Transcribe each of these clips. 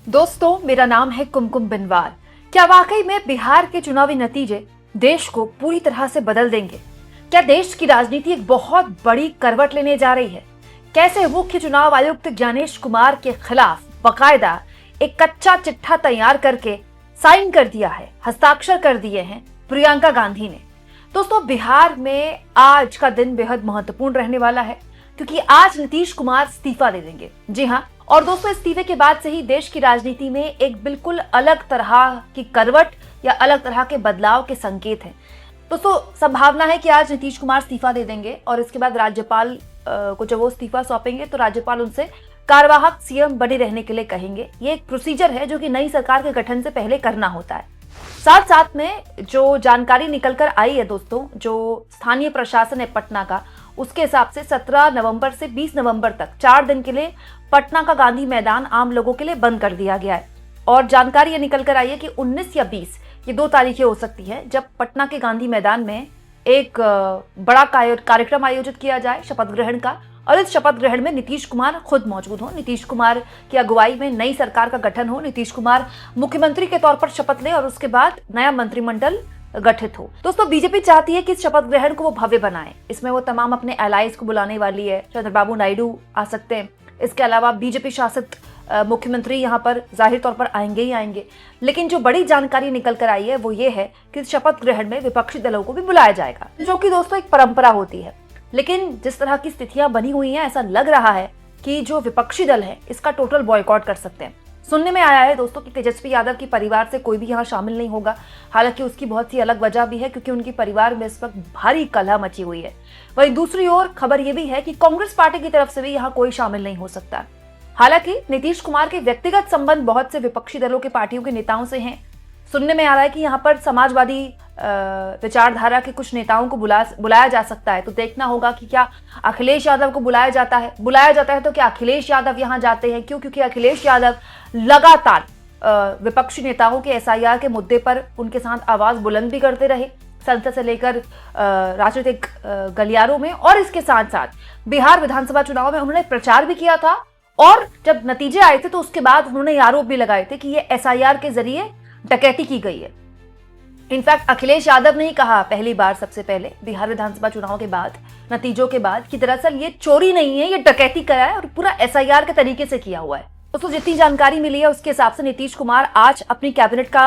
दोस्तों, मेरा नाम है कुमकुम बिनवाल। क्या वाकई में बिहार के चुनावी नतीजे देश को पूरी तरह से बदल देंगे? क्या देश की राजनीति एक बहुत बड़ी करवट लेने जा रही है? कैसे मुख्य चुनाव आयुक्त ज्ञानेश कुमार के खिलाफ बकायदा एक कच्चा चिट्ठा तैयार करके साइन कर दिया है, हस्ताक्षर कर दिए हैं प्रियंका गांधी ने। दोस्तों, बिहार में आज का दिन बेहद महत्वपूर्ण रहने वाला है क्योंकि आज नीतीश कुमार इस्तीफा दे देंगे। जी हाँ, और दोस्तों, इस्तीफे के बाद से ही देश की राजनीति में एक बिल्कुल अलग तरह की करवट या अलग तरह के बदलाव के संकेत हैं। दोस्तों, संभावना है कि आज नीतीश कुमार इस्तीफा दे देंगे और इसके बाद राज्यपाल को जब वो इस्तीफा सौंपेंगे तो राज्यपाल उनसे कार्यवाहक सीएम बने रहने के लिए कहेंगे। ये एक प्रोसीजर है जो कि नई सरकार के गठन से पहले करना होता है। साथ साथ में जो जानकारी निकलकर आई है दोस्तों, जो स्थानीय प्रशासन है पटना का, उसके हिसाब से 17 नवंबर से 20 नवंबर तक 4 दिन के लिए पटना का गांधी मैदान आम लोगों के लिए बंद कर दिया गया है। और जानकारी ये निकल कर आई है कि 19 या 20 ये 2 तारीखें हो सकती है जब पटना के गांधी मैदान में एक बड़ा कार्यक्रम आयोजित किया जाए शपथ ग्रहण का, और इस शपथ ग्रहण में नीतीश कुमार खुद मौजूद हो, नीतीश कुमार की अगुवाई में नई सरकार का गठन हो, नीतीश कुमार मुख्यमंत्री के तौर पर शपथ ले और उसके बाद नया मंत्रिमंडल गठित हो। दोस्तों, बीजेपी चाहती है कि इस शपथ ग्रहण को वो भव्य बनाए। इसमें वो तमाम अपने एलाइज को बुलाने वाली है। चंद्रबाबू नायडू आ सकते हैं, इसके अलावा बीजेपी शासित मुख्यमंत्री यहाँ पर जाहिर तौर पर आएंगे ही आएंगे। लेकिन जो बड़ी जानकारी निकल कर आई है वो ये है कि इस शपथ ग्रहण में विपक्षी दलों को भी बुलाया जाएगा, जो कि दोस्तों एक परंपरा होती है। लेकिन जिस तरह की स्थितियां बनी हुई हैं, ऐसा लग रहा है कि जो विपक्षी दल है इसका टोटल बॉयकॉट कर सकते हैं। सुनने में आया है दोस्तों कि तेजस्वी यादव के परिवार से कोई भी यहाँ शामिल नहीं होगा। हालांकि उसकी बहुत सी अलग वजह भी है क्योंकि उनके परिवार में इस वक्त भारी कलह मची हुई है। वहीं दूसरी ओर खबर यह भी है कि कांग्रेस पार्टी की तरफ से भी यहाँ कोई शामिल नहीं हो सकता। हालांकि नीतीश कुमार के व्यक्तिगत संबंध बहुत से विपक्षी दलों के पार्टियों के नेताओं से हैं। सुनने में आ रहा है कि यहाँ पर समाजवादी विचारधारा के कुछ नेताओं को बुलाया जा सकता है। तो देखना होगा कि क्या अखिलेश यादव को बुलाया जाता है तो क्या अखिलेश यादव यहाँ जाते हैं? क्यों? क्योंकि अखिलेश यादव लगातार विपक्षी नेताओं के एसआईआर के मुद्दे पर उनके साथ आवाज बुलंद भी करते रहे, संसद से लेकर राजनीतिक गलियारों में, और इसके साथ साथ बिहार विधानसभा चुनाव में उन्होंने प्रचार भी किया था। और जब नतीजे आए थे तो उसके बाद उन्होंने आरोप भी लगाए थे कि ये एसआईआर के जरिए डकैती की गई है। इनफैक्ट अखिलेश यादव ने ही कहा पहली बार, सबसे पहले बिहार विधानसभा चुनाव के बाद, नतीजों के बाद, कि दरअसल ये चोरी नहीं है, ये डकैती करा है और पूरा एसआईआर के तरीके से किया हुआ है। दोस्तों, जितनी जानकारी मिली है उसके हिसाब से नीतीश कुमार आज अपनी कैबिनेट का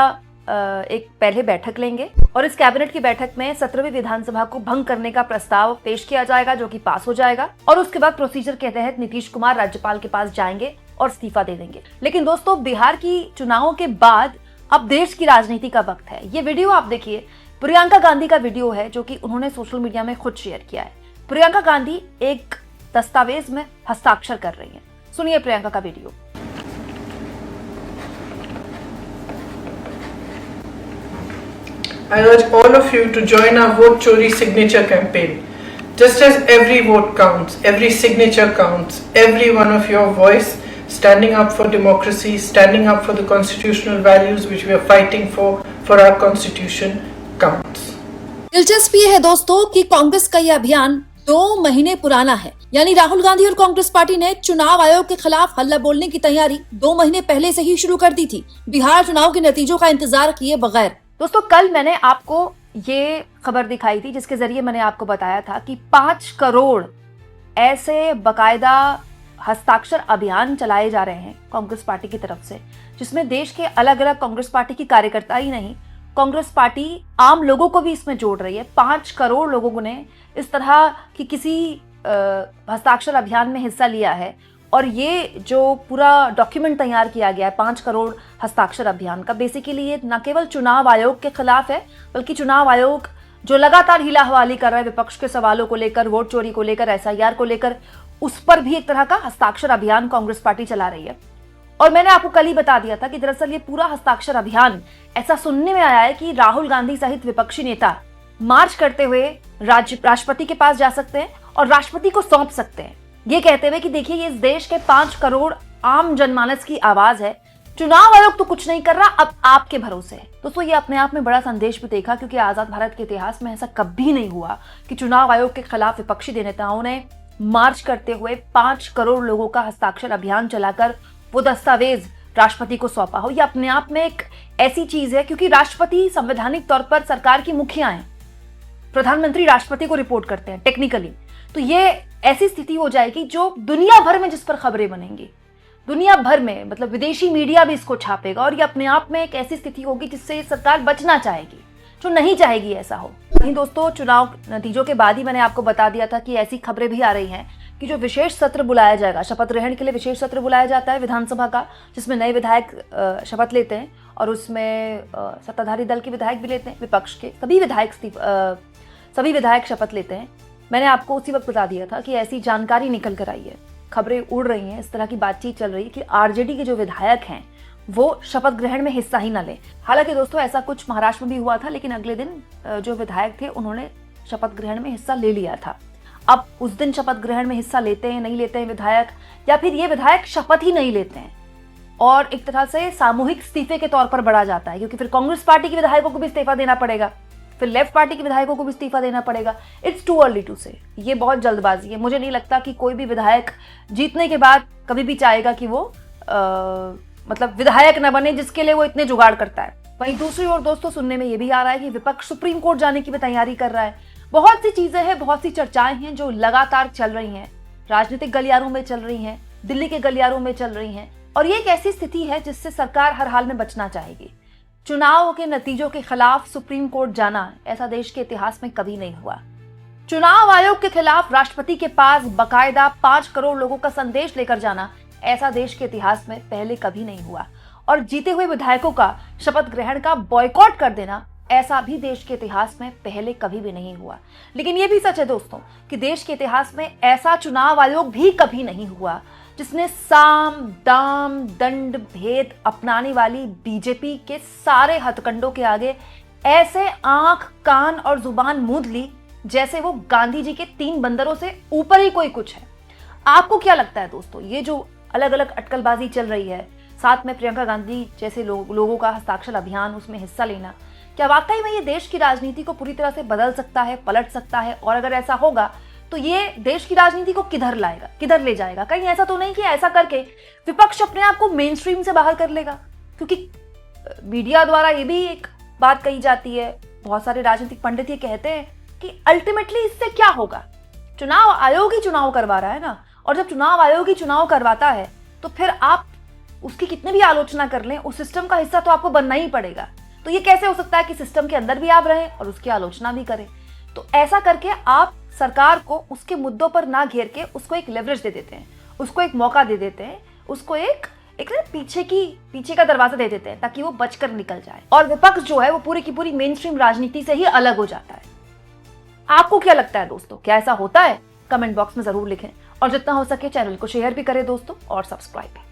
एक पहले बैठक लेंगे और इस कैबिनेट की बैठक में 17वीं विधानसभा को भंग करने का प्रस्ताव पेश किया जाएगा, जो कि पास हो जाएगा। और उसके बाद प्रोसीजर के तहत नीतीश कुमार राज्यपाल के पास जाएंगे और इस्तीफा दे देंगे। लेकिन दोस्तों, बिहार की चुनावों के बाद अब देश की राजनीति का वक्त है। ये वीडियो आप देखिए, प्रियंका गांधी का वीडियो है जो कि उन्होंने सोशल मीडिया में खुद शेयर किया है। प्रियंका गांधी एक दस्तावेज में हस्ताक्षर कर रही हैं। सुनिए प्रियंका का video. I urge all of you to join our Vote Chori signature campaign. Just as every vote counts, every signature counts, every one of your voice standing up for democracy, standing up for the constitutional values which we are fighting for our constitution counts. दिलचस्प ये है दोस्तों कि कांग्रेस का ये अभियान 2 महीने पुराना है। यानी राहुल गांधी और कांग्रेस पार्टी ने चुनाव आयोग के खिलाफ हल्ला बोलने की तैयारी 2 महीने पहले से ही शुरू कर दी थी, बिहार चुनाव के नतीजों का इंतजार किए बगैर। दोस्तों, कल मैंने आपको ये खबर दिखाई थी जिसके जरिए मैंने आपको बताया था कि 5 करोड़ ऐसे बकायदा हस्ताक्षर अभियान चलाए जा रहे हैं कांग्रेस पार्टी की तरफ से, जिसमें देश के अलग अलग कांग्रेस पार्टी की कार्यकर्ता ही नहीं, कांग्रेस पार्टी आम लोगों को भी इसमें जोड़ रही है। 5 करोड़ लोगों ने इस तरह की किसी हस्ताक्षर अभियान में हिस्सा लिया है। और ये जो पूरा डॉक्यूमेंट तैयार किया गया है 5 करोड़ हस्ताक्षर अभियान का, बेसिकली ये न केवल चुनाव आयोग के खिलाफ है, बल्कि चुनाव आयोग जो लगातार हिला हवाली कर रहा है विपक्ष के सवालों को लेकर, वोट चोरी को लेकर, एसआईआर को लेकर, उस पर भी एक तरह का हस्ताक्षर अभियान कांग्रेस पार्टी चला रही है। और मैंने आपको कल ही बता दिया था कि दरअसल ये पूरा हस्ताक्षर अभियान, ऐसा सुनने में आया है कि राहुल गांधी सहित विपक्षी नेता मार्च करते हुए राष्ट्रपति के पास जा सकते हैं और राष्ट्रपति को सौंप सकते हैं, ये कहते हुए कि देखिए ये इस देश के 5 करोड़ आम जनमानस की आवाज है, चुनाव आयोग तो कुछ नहीं कर रहा, अब आपके भरोसे है। दोस्तों, ये अपने आप में बड़ा संदेश भी देखा, क्योंकि आजाद भारत के इतिहास में ऐसा कभी नहीं हुआ कि चुनाव आयोग के खिलाफ विपक्षी नेताओं ने मार्च करते हुए 5 करोड़ लोगों का हस्ताक्षर अभियान चलाकर वो दस्तावेज राष्ट्रपति को सौंपा हो, ये अपने आप में एक ऐसी चीज है, क्योंकि राष्ट्रपति संवैधानिक तौर पर सरकार की मुखिया हैं, प्रधानमंत्री राष्ट्रपति को रिपोर्ट करते हैं टेक्निकली। तो ये ऐसी स्थिति हो जाएगी जो दुनिया भर में जिस पर खबरें बनेंगी, दुनिया भर में, मतलब विदेशी मीडिया भी इसको छापेगा, और ये अपने आप में एक ऐसी स्थिति होगी जिससे सरकार बचना चाहेगी, जो नहीं चाहेगी ऐसा हो। वहीं दोस्तों, चुनाव नतीजों के बाद ही मैंने आपको बता दिया था कि ऐसी खबरें भी आ रही हैं कि जो विशेष सत्र बुलाया जाएगा, शपथ ग्रहण के लिए विशेष सत्र बुलाया जाता है विधानसभा का, जिसमें नए विधायक शपथ लेते हैं, और उसमें सत्ताधारी दल के विधायक भी लेते हैं, विपक्ष के सभी विधायक शपथ लेते हैं। मैंने आपको उसी वक्त बता दिया था कि ऐसी जानकारी निकल कर आई है, खबरें उड़ रही हैं, इस तरह की बातचीत चल रही है कि आरजेडी के जो विधायक हैं वो शपथ ग्रहण में हिस्सा ही न लें। हालांकि दोस्तों ऐसा कुछ महाराष्ट्र में भी हुआ था, लेकिन अगले दिन जो विधायक थे उन्होंने शपथ ग्रहण में हिस्सा ले लिया था। अब उस दिन शपथ ग्रहण में हिस्सा लेते हैं नहीं लेते हैं विधायक, या फिर ये विधायक शपथ ही नहीं लेते हैं और एक तरह से सामूहिक इस्तीफे के तौर पर बढ़ा जाता है, क्योंकि फिर कांग्रेस पार्टी के विधायकों को भी इस्तीफा देना पड़ेगा, फिर लेफ्ट पार्टी के विधायकों को भी इस्तीफा देना पड़ेगा। इट्स टू अर्ली टू से, ये बहुत जल्दबाजी है। मुझे नहीं लगता कि कोई भी विधायक जीतने के बाद कभी भी चाहेगा कि वो मतलब विधायक न बने, जिसके लिए वो इतने जुगाड़ करता है। वहीं दूसरी ओर दोस्तों, सुनने में ये भी आ रहा है कि विपक्ष सुप्रीम कोर्ट जाने की भी तैयारी कर रहा है। बहुत सी चीजें हैं, बहुत सी चर्चाएं हैं जो लगातार चल रही हैं, राजनीतिक गलियारों में चल रही हैं, दिल्ली के गलियारों में चल रही हैं, और ये एक ऐसी स्थिति है जिससे सरकार हर हाल में बचना चाहेगी। चुनाव के नतीजों के खिलाफ सुप्रीम कोर्ट जाना, ऐसा देश के इतिहास में कभी नहीं हुआ। चुनाव आयोग के खिलाफ राष्ट्रपति के पास बकायदा 5 करोड़ लोगों का संदेश लेकर जाना, ऐसा देश के इतिहास में पहले कभी नहीं हुआ। और जीते हुए विधायकों का शपथ ग्रहण का बॉयकॉट कर देना, ऐसा भी देश के इतिहास में पहले कभी भी नहीं हुआ। लेकिन यह भी सच है दोस्तों कि देश के इतिहास में ऐसा चुनाव आयोग भी कभी नहीं हुआ जिसने साम दाम दंड भेद अपनाने वाली बीजेपी के सारे हथकंडों के आगे ऐसे आंख कान और जुबान मूंद ली जैसे वो गांधी जी के 3 बंदरों से ऊपर ही कोई कुछ है। आपको क्या लगता है दोस्तों, ये जो अलग अलग अटकलबाजी चल रही है, साथ में प्रियंका गांधी जैसे लोगों का हस्ताक्षर अभियान, उसमें हिस्सा लेना, क्या वाकई में ये देश की राजनीति को पूरी तरह से बदल सकता है, पलट सकता है? और अगर ऐसा होगा तो ये देश की राजनीति को किधर लाएगा, किधर ले जाएगा? कहीं ऐसा तो नहीं कि ऐसा करके विपक्ष अपने आप को मेन स्ट्रीम से बाहर कर लेगा? क्योंकि मीडिया द्वारा ये भी एक बात कही जाती है, बहुत सारे राजनीतिक पंडित ये कहते हैं कि अल्टीमेटली इससे क्या होगा, चुनाव आयोग ही चुनाव करवा रहा है ना, और जब चुनाव आयोग ही चुनाव करवाता है तो फिर आप उसकी कितनी भी आलोचना कर लें, उस सिस्टम का हिस्सा तो आपको बनना ही पड़ेगा। तो ये कैसे हो सकता है कि सिस्टम के अंदर भी आप रहें और उसकी आलोचना भी करें? तो ऐसा करके आप सरकार को उसके मुद्दों पर ना घेर के उसको एक लेवरेज दे देते हैं, उसको एक मौका दे देते हैं, उसको एक पीछे का दरवाजा दे देते हैं ताकि वो बचकर निकल जाए, और विपक्ष जो है वो पूरी की पूरी मेन स्ट्रीम राजनीति से ही अलग हो जाता है। आपको क्या लगता है दोस्तों, क्या ऐसा होता है? कमेंट बॉक्स में जरूर लिखें, और जितना हो सके चैनल को शेयर भी करें दोस्तों, और सब्सक्राइब भी।